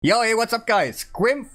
Yo, hey, what's up guys?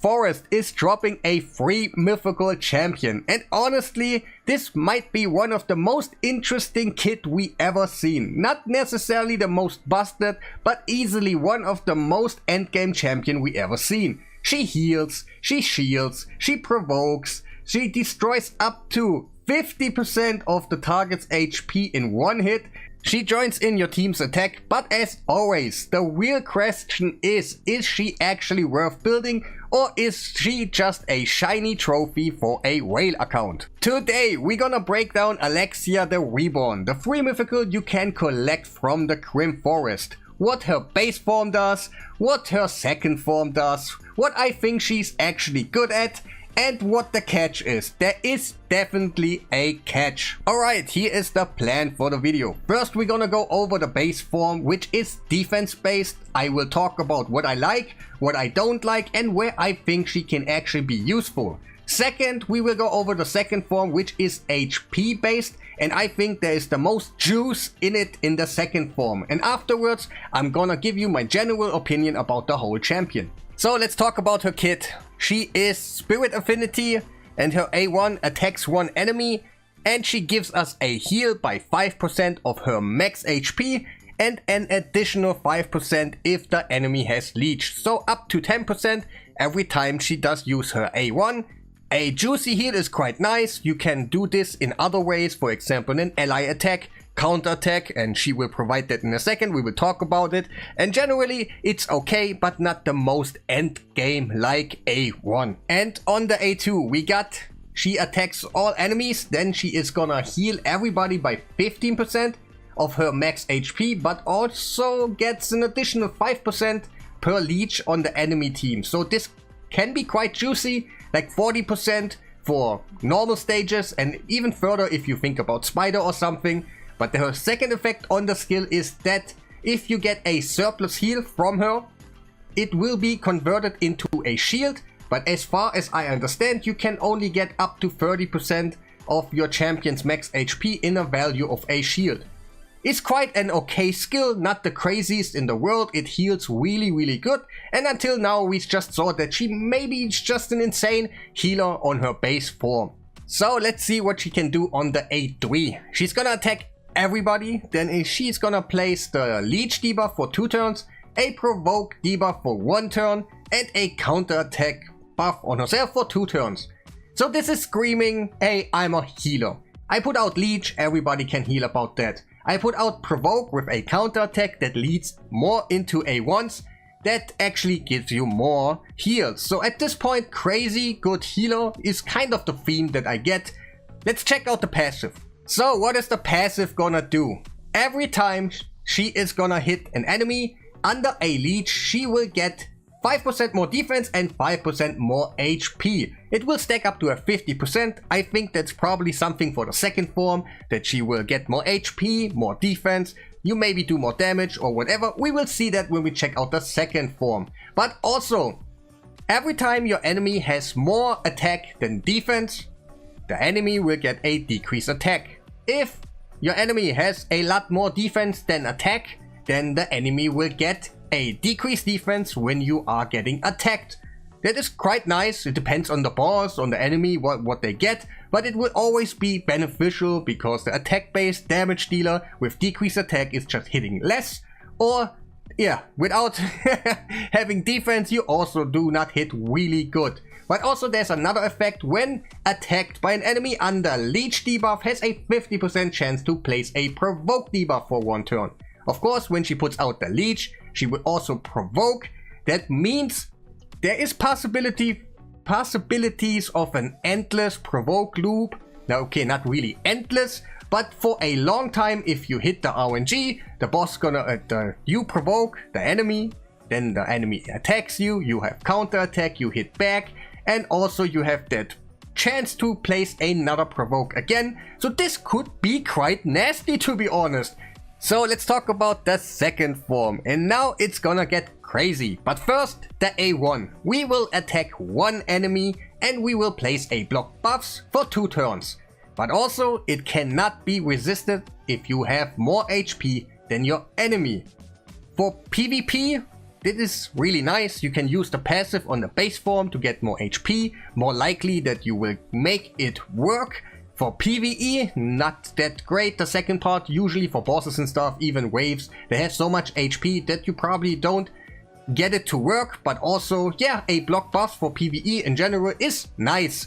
Forrest is dropping a free mythical champion, and honestly, this might be one of the most interesting kit we ever seen. Not necessarily the most busted, but easily one of the most endgame champion we ever seen. She heals, she shields, she provokes, she destroys up to 50% of the target's HP in one hit. She joins in your team's attack, but as always, the real question is she actually worth building, or is she just a shiny trophy for a whale account? Today, we're gonna break down Anaxia the Reborn, the free mythical you can collect from the Forrest. What her base form does, what her second form does, what I think she's actually good at, and what the catch is. There is definitely a catch. Alright, here is the plan for the video. First, we're gonna go over the base form, which is defense based. I will talk about what I like, what I don't like, and where I think she can actually be useful. Second, we will go over the second form, which is HP based, and I think there is the most juice in it in the second form. And afterwards, I'm gonna give you my general opinion about the whole champion. So let's talk about her kit. She is Spirit Affinity, and her A1 attacks one enemy, and she gives us a heal by 5% of her max HP and an additional 5% if the enemy has leech. So up to 10% every time she does use her A1. A juicy heal is quite nice. You can do this in other ways, for example an ally attack, counter attack, and she will provide that in a second. We will talk about it, and generally it's okay, but not the most end game like A1. And on the A2 we got, she attacks all enemies, then she is gonna heal everybody by 15% of her max HP, but also gets an additional 5% per leech on the enemy team. So this can be quite juicy, like 40% for normal stages, and even further if you think about Spider or something. But her second effect on the skill is that if you get a surplus heal from her, it will be converted into a shield. But as far as I understand, you can only get up to 30% of your champion's max HP in a value of a shield. It's quite an okay skill, not the craziest in the world. It heals really good, and until now we just saw that she maybe is just an insane healer on her base form. So let's see what she can do on the A3. She's gonna attack everybody, then she's gonna place the leech debuff for 2 turns, a provoke debuff for 1 turn, and a counter attack buff on herself for 2 turns. So this is screaming, hey, I'm a healer. I put out leech, everybody can heal about that. I put out provoke with a counter attack that leads more into A1s, that actually gives you more heals. So at this point, crazy good healer is kind of the theme that I get. Let's check out the passive. So what is the passive gonna do? Every time she is gonna hit an enemy under a leech, she will get 5% more defense and 5% more HP. It will stack up to a 50%. I think that's probably something for the second form, that she will get more HP, more defense, you maybe do more damage or whatever. We will see that when we check out the second form. But also, every time your enemy has more attack than defense, the enemy will get a decreased attack. If your enemy has a lot more defense than attack, then the enemy will get a decreased defense when you are getting attacked. That is quite nice. It depends on the boss, on the enemy, what they get, but it will always be beneficial because the attack based damage dealer with decreased attack is just hitting less, or yeah, without having defense you also do not hit really good. But also there's another effect: when attacked by an enemy under leech debuff, has a 50% chance to place a provoke debuff for 1 turn. Of course, when she puts out the leech, she will also provoke. That means there is possibilities of an endless provoke loop. Now, okay, not really endless, but for a long time, if you hit the RNG, the boss gonna you provoke the enemy, then the enemy attacks you, you have counter attack, you hit back, and also you have that chance to place another provoke again. So this could be quite nasty, to be honest. So let's talk about the second form, and now it's gonna get crazy. But first, the A1. We will attack one enemy and we will place a block buffs for 2 turns. But also it cannot be resisted if you have more HP than your enemy. For PvP, this is really nice. You can use the passive on the base form to get more HP, more likely that you will make it work. For PvE, not that great. The second part, usually for bosses and stuff, even waves, they have so much HP that you probably don't get it to work. But also, yeah, a block buff for PvE in general is nice.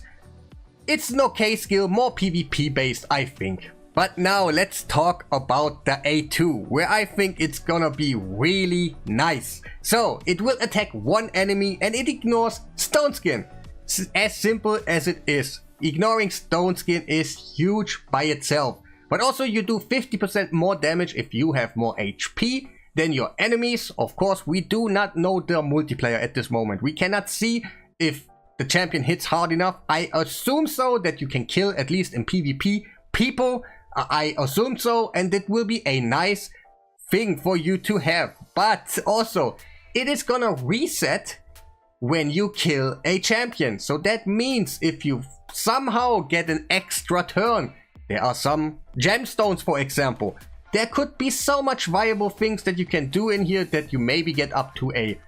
It's an okay skill, more PvP based, I think. But now let's talk about the A2, where I think it's gonna be really nice. So, it will attack one enemy and it ignores Stone Skin. As simple as it is. Ignoring Stone Skin is huge by itself. But also you do 50% more damage if you have more HP than your enemies. Of course, we do not know the multiplayer at this moment. We cannot see if the champion hits hard enough. I assume so, that you can kill, at least in PvP, people. I assume so, and it will be a nice thing for you to have. But also, it is gonna reset when you kill a champion. So that means if you somehow get an extra turn, there are some gemstones, for example. There could be so much viable things that you can do in here that you maybe get up to a,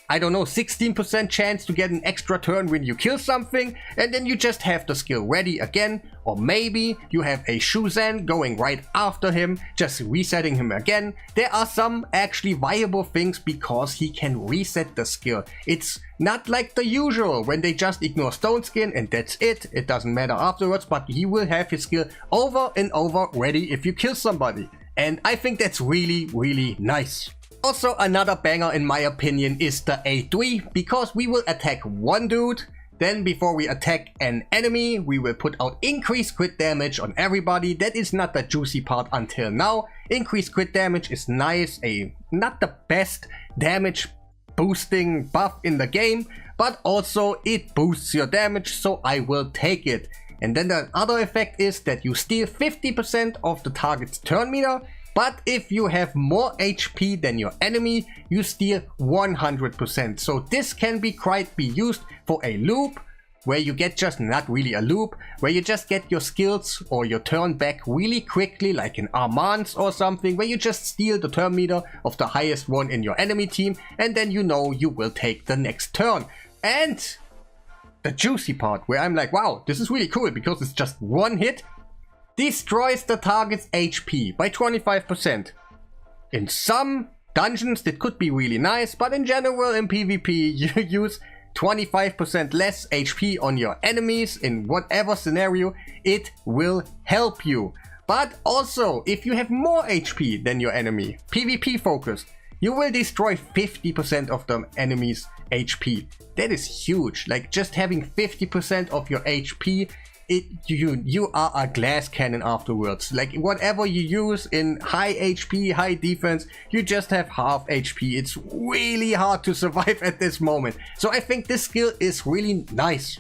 I don't know, 16% chance to get an extra turn when you kill something, and then you just have the skill ready again. Or maybe you have a Shuzan going right after him, just resetting him again. There are some actually viable things because he can reset the skill. It's not like the usual when they just ignore Stone Skin and that's it. It doesn't matter afterwards, but he will have his skill over and over ready if you kill somebody. And I think that's really, really nice. Also, another banger in my opinion is the A3, because we will attack one dude, then before we attack an enemy, we will put out increased crit damage on everybody. That is not the juicy part until now. Increased crit damage is nice, not the best damage boosting buff in the game, but also it boosts your damage, so I will take it. And then the other effect is that you steal 50% of the target's turn meter. But if you have more HP than your enemy, you steal 100%. So this can be used for a loop, where you get just, not really a loop, where you just get your skills or your turn back really quickly, like in Armand's or something, where you just steal the turn meter of the highest one in your enemy team, and then you know you will take the next turn. And the juicy part, where I'm like, wow, this is really cool, because it's just one hit, destroys the target's HP by 25%. In some dungeons that could be really nice, but in general in PvP you use 25% less HP on your enemies. In whatever scenario, it will help you. But also, if you have more HP than your enemy, PvP focused, you will destroy 50% of the enemy's HP. That is huge. Like, just having 50% of your HP, you are a glass cannon afterwards. Like, whatever you use in high HP, high defense, you just have half HP. It's really hard to survive at this moment. So I think this skill is really nice.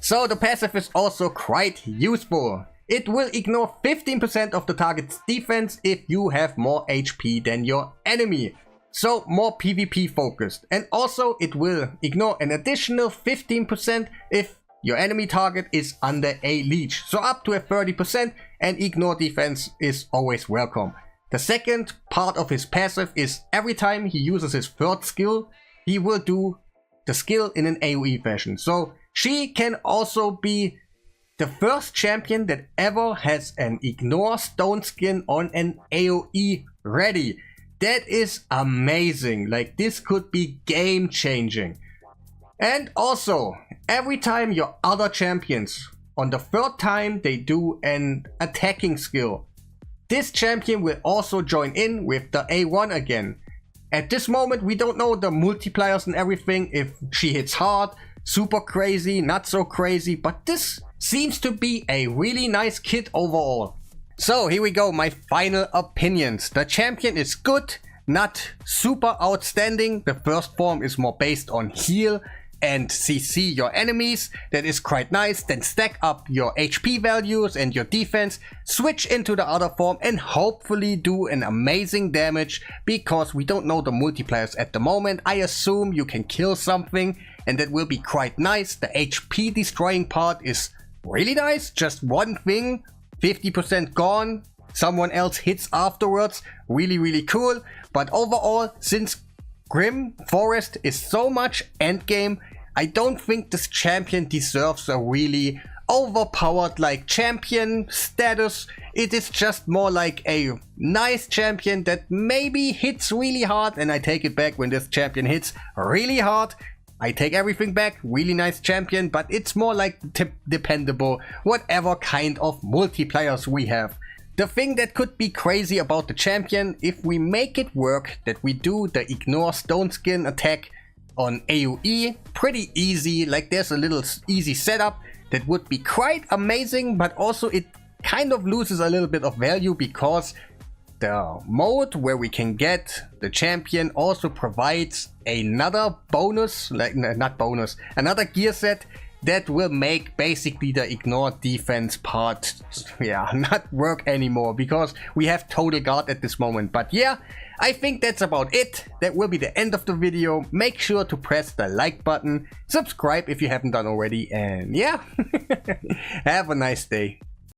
So the passive is also quite useful. It will ignore 15% of the target's defense if you have more HP than your enemy. So more PvP focused. And also it will ignore an additional 15% if your enemy target is under a leech. So up to a 30%, and ignore defense is always welcome. The second part of his passive is every time he uses his third skill, he will do the skill in an AoE fashion. So she can also be the first champion that ever has an ignore Stone Skin on an AoE ready. That is amazing. Like, this could be game changing. And also, every time your other champions, on the third time they do an attacking skill, this champion will also join in with the A1 again. At this moment we don't know the multipliers and everything, if she hits hard, super crazy, not so crazy, but this seems to be a really nice kit overall. So here we go, my final opinions. The champion is good, not super outstanding. The first form is more based on heal and CC your enemies. That is quite nice. Then stack up your HP values and your defense, switch into the other form, and hopefully do an amazing damage, because we don't know the multipliers at the moment. I assume you can kill something, and that will be quite nice. The HP destroying part is really nice. Just one thing, 50% gone, someone else hits afterwards. Really, really cool. But overall, since Grim Forrest is so much endgame. I don't think this champion deserves a really overpowered like champion status. It is just more like a nice champion that maybe hits really hard, and I take it back when this champion hits really hard. I take everything back, really nice champion, but it's more like dependable, whatever kind of multipliers we have. The thing that could be crazy about the champion, if we make it work, that we do the ignore stone skin attack on AoE, pretty easy, like there's a little easy setup that would be quite amazing, but also it kind of loses a little bit of value because the mode where we can get the champion also provides another bonus, like not bonus, another gear set that will make basically the ignore defense part, yeah, not work anymore because we have total guard at this moment. But yeah, I think that's about it. That will be the end of the video. Make sure to press the like button, subscribe if you haven't done already, and yeah, have a nice day.